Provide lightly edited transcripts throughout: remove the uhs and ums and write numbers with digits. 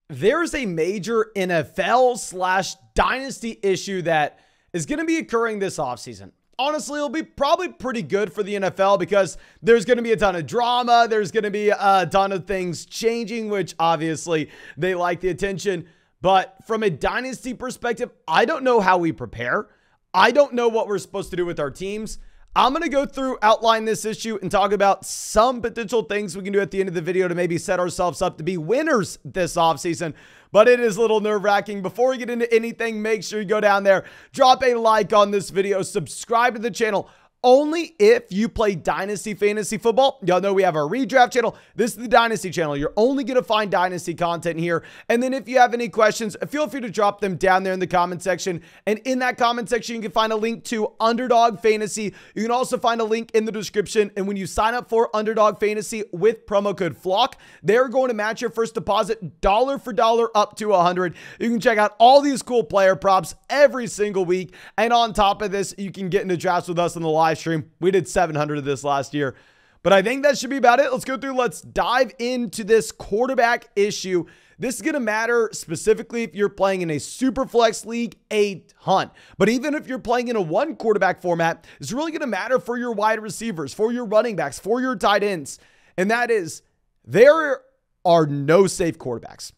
There's a major NFL / dynasty issue that is going to be occurring this offseason. Honestly, it'll be probably pretty good for the NFL because there's going to be a ton of drama. There's going to be a ton of things changing, which obviously they like the attention. But from a dynasty perspective, I don't know how we prepare. I don't know what we're supposed to do with our teams. I'm going to go through, outline this issue, and talk about some potential things we can do at the end of the video to maybe set ourselves up to be winners this offseason. But it is a little nerve-wracking. Before we get into anything, make sure you go down there, drop a like on this video, subscribe to the channel. Only if you play Dynasty Fantasy Football. Y'all know we have our redraft channel. This is the Dynasty channel. You're only going to find Dynasty content here. And then if you have any questions, feel free to drop them down there in the comment section. And in that comment section, you can find a link to Underdog Fantasy. You can also find a link in the description. And when you sign up for Underdog Fantasy with promo code FLOCK, they're going to match your first deposit dollar for dollar up to $100. You can check out all these cool player props every single week. And on top of this, you can get into drafts with us on the live stream. We did 700 of this last year, but I think that should be about it. Let's go through. Let's dive into this quarterback issue. This is going to matter specifically if you're playing in a Superflex league a ton, but even if you're playing in a one quarterback format, it's really going to matter for your wide receivers, for your running backs, for your tight ends. And that is, there are no safe quarterbacks.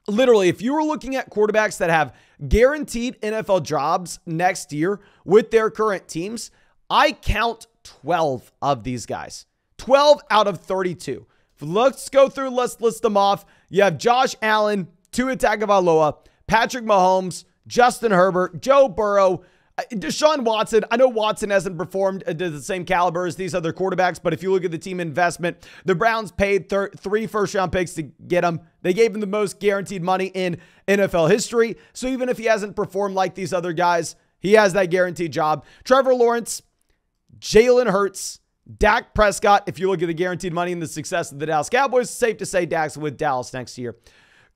Literally, if you were looking at quarterbacks that have guaranteed NFL jobs next year with their current teams, I count 12 of these guys. 12 out of 32. Let's go through, let's list them off. You have Josh Allen, Tua Tagovailoa, Patrick Mahomes, Justin Herbert, Joe Burrow, Deshaun Watson. I know Watson hasn't performed to the same caliber as these other quarterbacks, but if you look at the team investment, the Browns paid 3 first-round picks to get him. They gave him the most guaranteed money in NFL history. So even if he hasn't performed like these other guys, he has that guaranteed job. Trevor Lawrence, Jalen Hurts, Dak Prescott. If you look at the guaranteed money and the success of the Dallas Cowboys, safe to say Dak's with Dallas next year.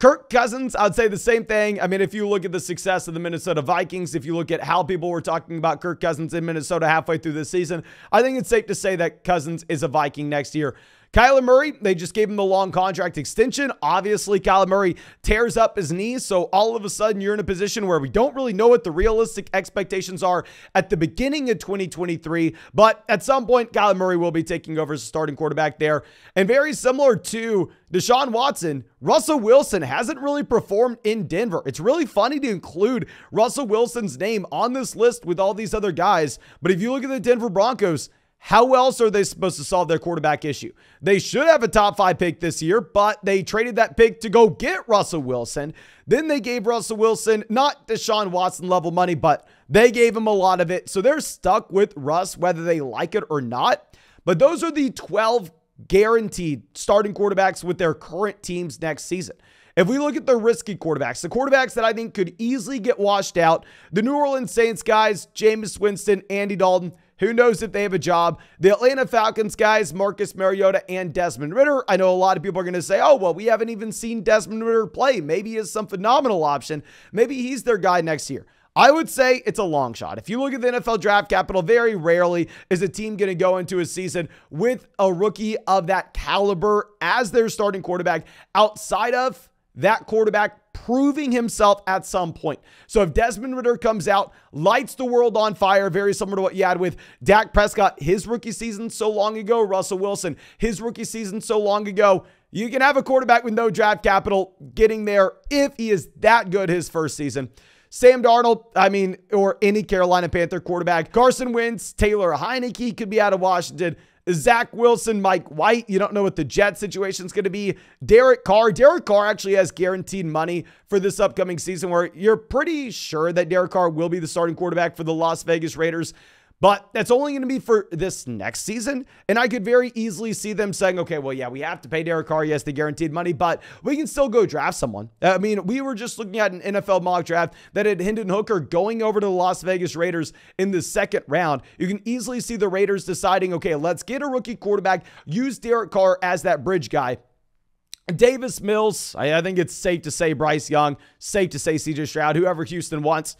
Kirk Cousins, I'd say the same thing. I mean, if you look at the success of the Minnesota Vikings, if you look at how people were talking about Kirk Cousins in Minnesota halfway through this season, I think it's safe to say that Cousins is a Viking next year. Kyler Murray, they just gave him the long contract extension. Obviously, Kyler Murray tears up his knees, so all of a sudden you're in a position where we don't really know what the realistic expectations are at the beginning of 2023, but at some point, Kyler Murray will be taking over as a starting quarterback there. And very similar to Deshaun Watson, Russell Wilson hasn't really performed in Denver. It's really funny to include Russell Wilson's name on this list with all these other guys, but if you look at the Denver Broncos, how else are they supposed to solve their quarterback issue? They should have a top 5 pick this year, but they traded that pick to go get Russell Wilson. Then they gave Russell Wilson, not Deshaun Watson level money, but they gave him a lot of it. So they're stuck with Russ, whether they like it or not. But those are the 12 guaranteed starting quarterbacks with their current teams next season. If we look at the risky quarterbacks, the quarterbacks that I think could easily get washed out, the New Orleans Saints guys, Jameis Winston, Andy Dalton, who knows if they have a job? The Atlanta Falcons guys, Marcus Mariota and Desmond Ridder. I know a lot of people are going to say, oh, well, we haven't even seen Desmond Ridder play. Maybe he is some phenomenal option. Maybe he's their guy next year. I would say it's a long shot. If you look at the NFL draft capital, very rarely is a team going to go into a season with a rookie of that caliber as their starting quarterback outside of that quarterback proving himself at some point. So if Desmond Ridder comes out, lights the world on fire, very similar to what you had with Dak Prescott, his rookie season so long ago, Russell Wilson, his rookie season so long ago, you can have a quarterback with no draft capital getting there if he is that good his first season. Sam Darnold, I mean, or any Carolina Panther quarterback. Carson Wentz, Taylor Heineke could be out of Washington. Zach Wilson, Mike White. You don't know what the Jet situation is going to be. Derek Carr. Derek Carr actually has guaranteed money for this upcoming season where you're pretty sure that Derek Carr will be the starting quarterback for the Las Vegas Raiders. But that's only going to be for this next season. And I could very easily see them saying, okay, well, yeah, we have to pay Derek Carr. Yes, the guaranteed money, but we can still go draft someone. I mean, we were just looking at an NFL mock draft that had Hendon Hooker going over to the Las Vegas Raiders in the 2nd round. You can easily see the Raiders deciding, okay, let's get a rookie quarterback, use Derek Carr as that bridge guy. Davis Mills, I think it's safe to say Bryce Young, safe to say CJ Stroud, whoever Houston wants.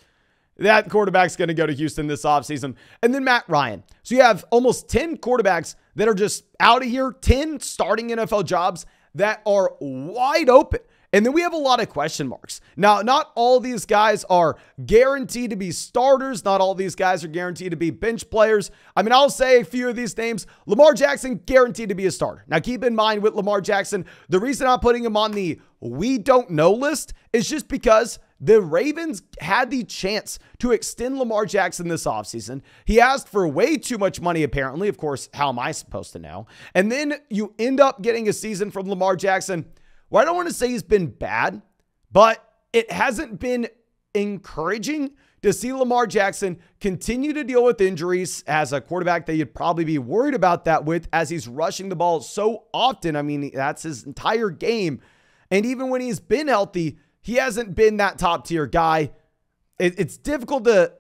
That quarterback's going to go to Houston this offseason. And then Matt Ryan. So you have almost 10 quarterbacks that are just out of here, 10 starting NFL jobs that are wide open. And then we have a lot of question marks. Now, not all these guys are guaranteed to be starters. Not all these guys are guaranteed to be bench players. I mean, I'll say a few of these names. Lamar Jackson, guaranteed to be a starter. Now, keep in mind with Lamar Jackson, the reason I'm putting him on the we don't know list is just because the Ravens had the chance to extend Lamar Jackson this offseason. He asked for way too much money, apparently. Of course, how am I supposed to know? And then you end up getting a season from Lamar Jackson. Well, I don't want to say he's been bad, but it hasn't been encouraging to see Lamar Jackson continue to deal with injuries as a quarterback that you'd probably be worried about that with, as he's rushing the ball so often. I mean, that's his entire game. And even when he's been healthy, he hasn't been that top tier guy. It's difficult to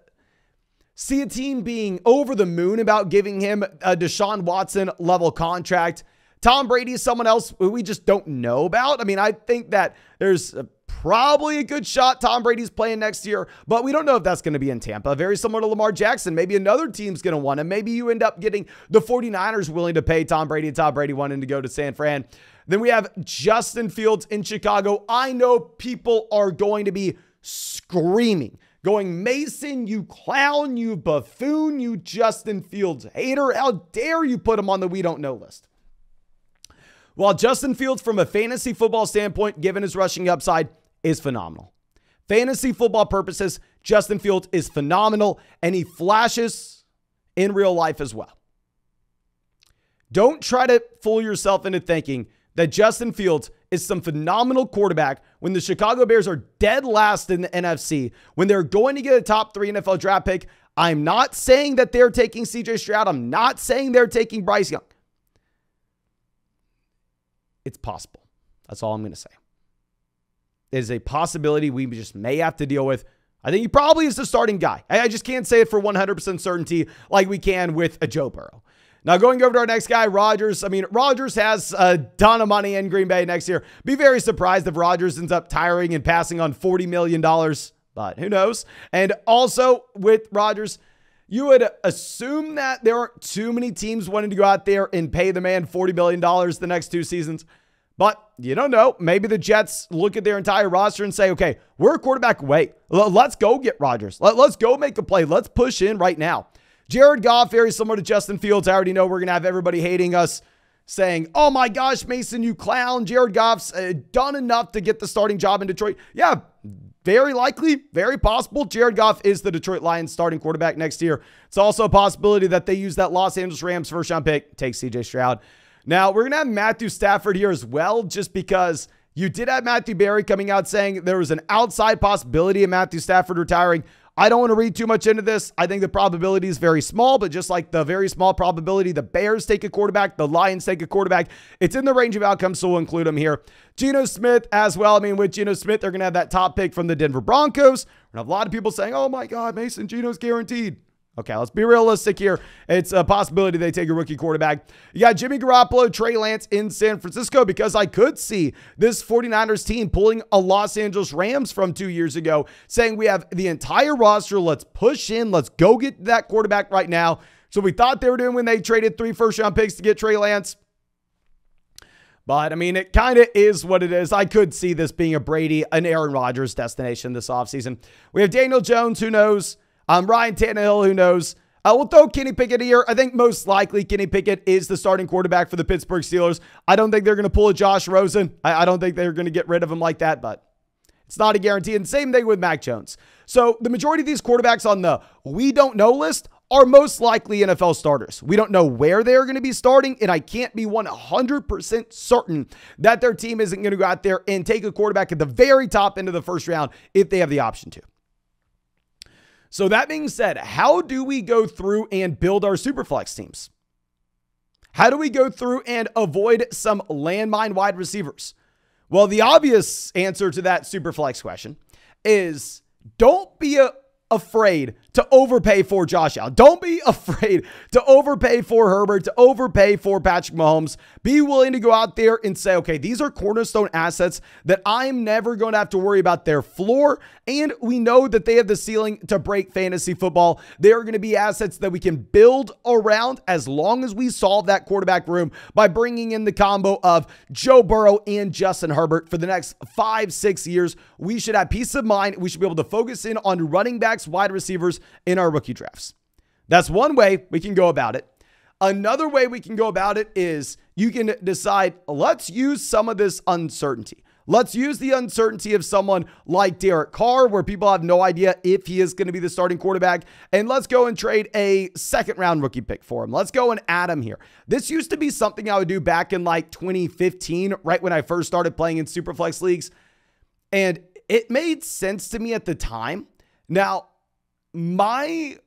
see a team being over the moon about giving him a Deshaun Watson level contract. Tom Brady is someone else who we just don't know about. I mean, I think that there's probably a good shot Tom Brady's playing next year, but we don't know if that's going to be in Tampa. Very similar to Lamar Jackson. Maybe another team's going to want him. Maybe you end up getting the 49ers willing to pay Tom Brady and Tom Brady wanting to go to San Fran. Then we have Justin Fields in Chicago. I know people are going to be screaming, going, Mason, you clown, you buffoon, you Justin Fields hater. How dare you put him on the we don't know list? While Justin Fields, from a fantasy football standpoint, given his rushing upside, is phenomenal. Fantasy football purposes, Justin Fields is phenomenal, and he flashes in real life as well. Don't try to fool yourself into thinking that Justin Fields is some phenomenal quarterback when the Chicago Bears are dead last in the NFC, when they're going to get a top 3 NFL draft pick. I'm not saying that they're taking CJ Stroud. I'm not saying they're taking Bryce Young. It's possible. That's all I'm going to say. It is a possibility we just may have to deal with. I think he probably is the starting guy. I just can't say it for 100% certainty like we can with a Joe Burrow. Now, going over to our next guy, Rodgers. I mean, Rodgers has a ton of money in Green Bay next year. Be very surprised if Rodgers ends up tiring and passing on $40 million, but who knows? And also with Rodgers, you would assume that there aren't too many teams wanting to go out there and pay the man $40 million the next 2 seasons. But you don't know. Maybe the Jets look at their entire roster and say, okay, we're a quarterback away. Let's go get Rodgers. Let's go make a play. Let's push in right now. Jared Goff, very similar to Justin Fields. I already know we're going to have everybody hating us, saying, oh my gosh, Mason, you clown. Jared Goff's done enough to get the starting job in Detroit. Yeah, very likely, very possible. Jared Goff is the Detroit Lions starting quarterback next year. It's also a possibility that they use that Los Angeles Rams first round pick, take CJ Stroud. Now, we're going to have Matthew Stafford here as well, just because you did have Matthew Berry coming out saying there was an outside possibility of Matthew Stafford retiring. I don't want to read too much into this. I think the probability is very small, but just like the very small probability the Bears take a quarterback, the Lions take a quarterback, it's in the range of outcomes, so we'll include them here. Geno Smith as well. I mean, with Geno Smith, they're going to have that top pick from the Denver Broncos. We're going to have a lot of people saying, oh my God, Mason, Geno's guaranteed. Okay, let's be realistic here. It's a possibility they take a rookie quarterback. You got Jimmy Garoppolo, Trey Lance in San Francisco, because I could see this 49ers team pulling a Los Angeles Rams from 2 years ago, saying we have the entire roster. Let's push in. Let's go get that quarterback right now. So we thought they were doing when they traded 3 first-round picks to get Trey Lance. But, I mean, it kind of is what it is. I could see this being a Brady, an Aaron Rodgers destination this offseason. We have Daniel Jones, who knows? Ryan Tannehill, who knows? We'll throw Kenny Pickett here. I think most likely Kenny Pickett is the starting quarterback for the Pittsburgh Steelers. I don't think they're going to pull a Josh Rosen. I don't think they're going to get rid of him like that, but it's not a guarantee. And same thing with Mac Jones. So the majority of these quarterbacks on the we don't know list are most likely NFL starters. We don't know where they're going to be starting, and I can't be 100% certain that their team isn't going to go out there and take a quarterback at the very top end of the first round if they have the option to. So that being said, how do we go through and build our Superflex teams? How do we go through and avoid some landmine wide receivers? Well, the obvious answer to that Superflex question is don't be afraid to overpay for Josh Allen. Don't be afraid to overpay for Herbert, to overpay for Patrick Mahomes. Be willing to go out there and say, okay, these are cornerstone assets that I'm never going to have to worry about their floor. And we know that they have the ceiling to break fantasy football. They are going to be assets that we can build around as long as we solve that quarterback room by bringing in the combo of Joe Burrow and Justin Herbert for the next 5-6 years. We should have peace of mind. We should be able to focus in on running backs, wide receivers in our rookie drafts. That's one way we can go about it. Another way we can go about it is you can decide, let's use some of this uncertainty. Let's use the uncertainty of someone like Derek Carr, where people have no idea if he is going to be the starting quarterback. And let's go and trade a second-round rookie pick for him. Let's go and add him here. This used to be something I would do back in like 2015, right when I first started playing in Superflex leagues. And it made sense to me at the time. Now, my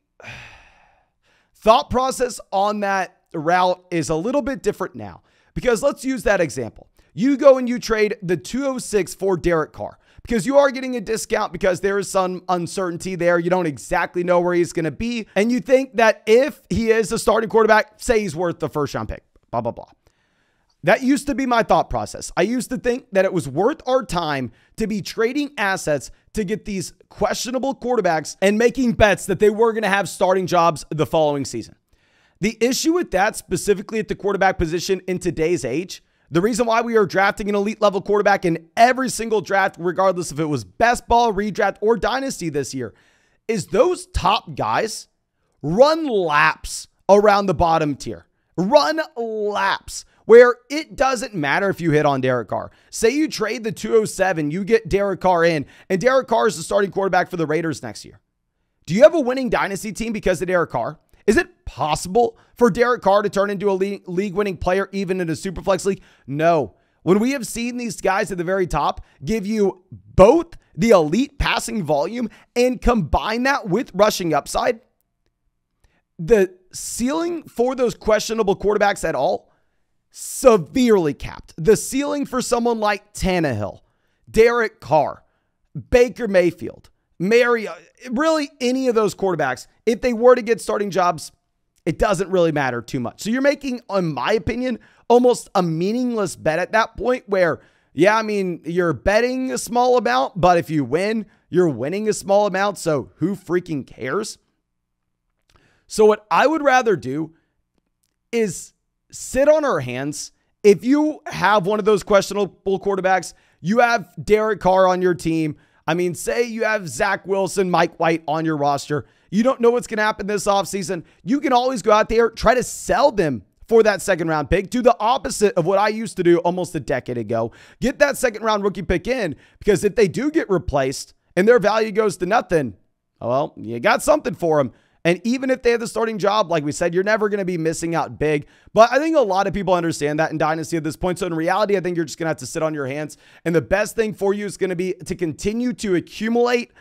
thought process on that route is a little bit different now, because let's use that example. You go and you trade the 206 for Derek Carr because you are getting a discount because there is some uncertainty there. You don't exactly know where he's going to be. And you think that if he is a starting quarterback, say he's worth the first round pick, blah, blah, blah. That used to be my thought process. I used to think that it was worth our time to be trading assets to get these questionable quarterbacks and making bets that they were going to have starting jobs the following season. The issue with that, specifically at the quarterback position in today's age, the reason why we are drafting an elite level quarterback in every single draft, regardless if it was best ball, redraft, or dynasty this year, is those top guys run laps around the bottom tier. Run laps where it doesn't matter if you hit on Derek Carr. Say you trade the 207, you get Derek Carr in, and Derek Carr is the starting quarterback for the Raiders next year. Do you have a winning dynasty team because of Derek Carr? Is it possible for Derek Carr to turn into a league-winning player even in a Superflex league? No. When we have seen these guys at the very top give you both the elite passing volume and combine that with rushing upside, the ceiling for those questionable quarterbacks at all, severely capped. The ceiling for someone like Tannehill, Derek Carr, Baker Mayfield, Mario, really any of those quarterbacks, if they were to get starting jobs, it doesn't really matter too much. So you're making, in my opinion, almost a meaningless bet at that point where, yeah, I mean, you're betting a small amount, but if you win, you're winning a small amount. So who freaking cares? So what I would rather do is sit on our hands. If you have one of those questionable quarterbacks, you have Derek Carr on your team. I mean, say you have Zach Wilson, Mike White on your roster. You don't know what's going to happen this offseason. You can always go out there, try to sell them for that second round pick. Do the opposite of what I used to do almost a decade ago. Get that second round rookie pick in, because if they do get replaced and their value goes to nothing, well, you got something for them. And even if they have the starting job, like we said, you're never going to be missing out big. But I think a lot of people understand that in Dynasty at this point. So in reality, I think you're just going to have to sit on your hands. And the best thing for you is going to be to continue to accumulate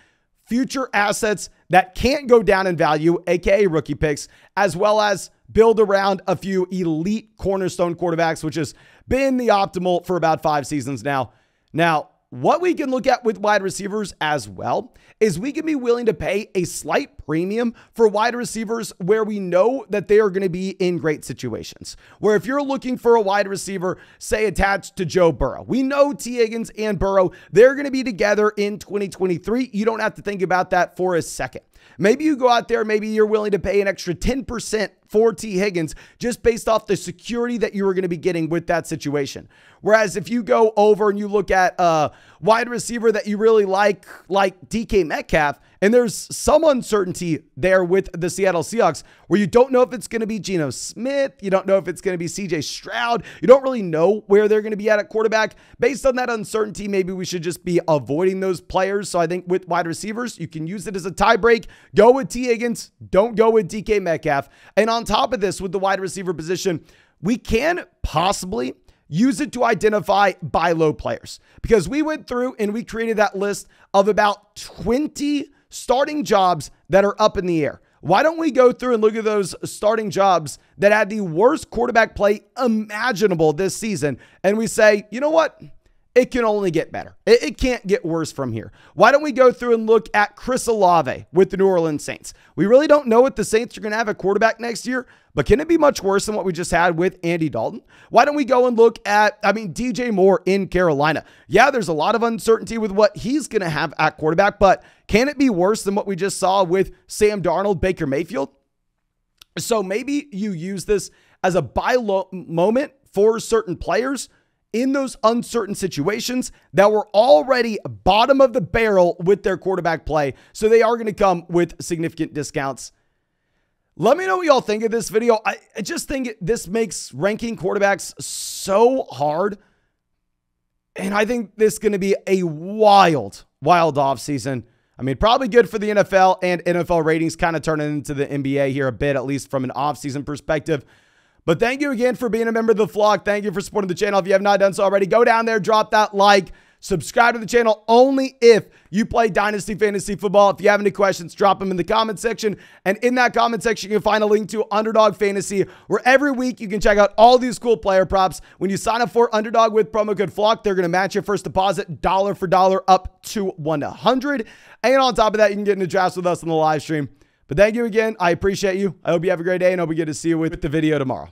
future assets that can't go down in value, aka rookie picks, as well as build around a few elite cornerstone quarterbacks, which has been the optimal for about 5 seasons now. Now, what we can look at with wide receivers as well is we can be willing to pay a slight premium for wide receivers where we know that they are going to be in great situations. Where if you're looking for a wide receiver, say attached to Joe Burrow, we know T. Higgins and Burrow, they're going to be together in 2023. You don't have to think about that for a second. Maybe you go out there, maybe you're willing to pay an extra 10% for T. Higgins just based off the security that you were going to be getting with that situation. Whereas if you go over and you look at a wide receiver that you really like DK Metcalf, and there's some uncertainty there with the Seattle Seahawks where you don't know if it's going to be Geno Smith. You don't know if it's going to be CJ Stroud. You don't really know where they're going to be at quarterback. Based on that uncertainty, maybe we should just be avoiding those players. So I think with wide receivers, you can use it as a tie break. Go with T. Higgins. Don't go with DK Metcalf. And on top of this, with the wide receiver position, we can possibly use it to identify buy low players, because we went through and we created that list of about 20 starting jobs that are up in the air. Why don't we go through and look at those starting jobs that had the worst quarterback play imaginable this season? And we say, you know what? it can only get better. It can't get worse from here. Why don't we go through and look at Chris Olave with the New Orleans Saints? We really don't know what the Saints are going to have at quarterback next year, but can it be much worse than what we just had with Andy Dalton? Why don't we go and look at, DJ Moore in Carolina? Yeah, there's a lot of uncertainty with what he's going to have at quarterback, but can it be worse than what we just saw with Sam Darnold, Baker Mayfield? So maybe you use this as a buy low moment for certain players in those uncertain situations that were already bottom of the barrel with their quarterback play. So they are going to come with significant discounts. Let me know what y'all think of this video. I just think this makes ranking quarterbacks so hard. And I think this is going to be a wild offseason. Probably good for the NFL, and NFL ratings kind of turning into the NBA here a bit, at least from an offseason perspective. But thank you again for being a member of the vlog. Thank you for supporting the channel. If you have not done so already, go down there, drop that like, subscribe to the channel only if you play Dynasty Fantasy Football. If you have any questions, drop them in the comment section. And in that comment section, you can find a link to Underdog Fantasy, where every week you can check out all these cool player props. When you sign up for Underdog with promo code FLOCK, they're going to match your first deposit dollar for dollar up to 100. And on top of that, you can get into drafts with us on the live stream. But thank you again. I appreciate you. I hope you have a great day, and hope we get to see you with the video tomorrow.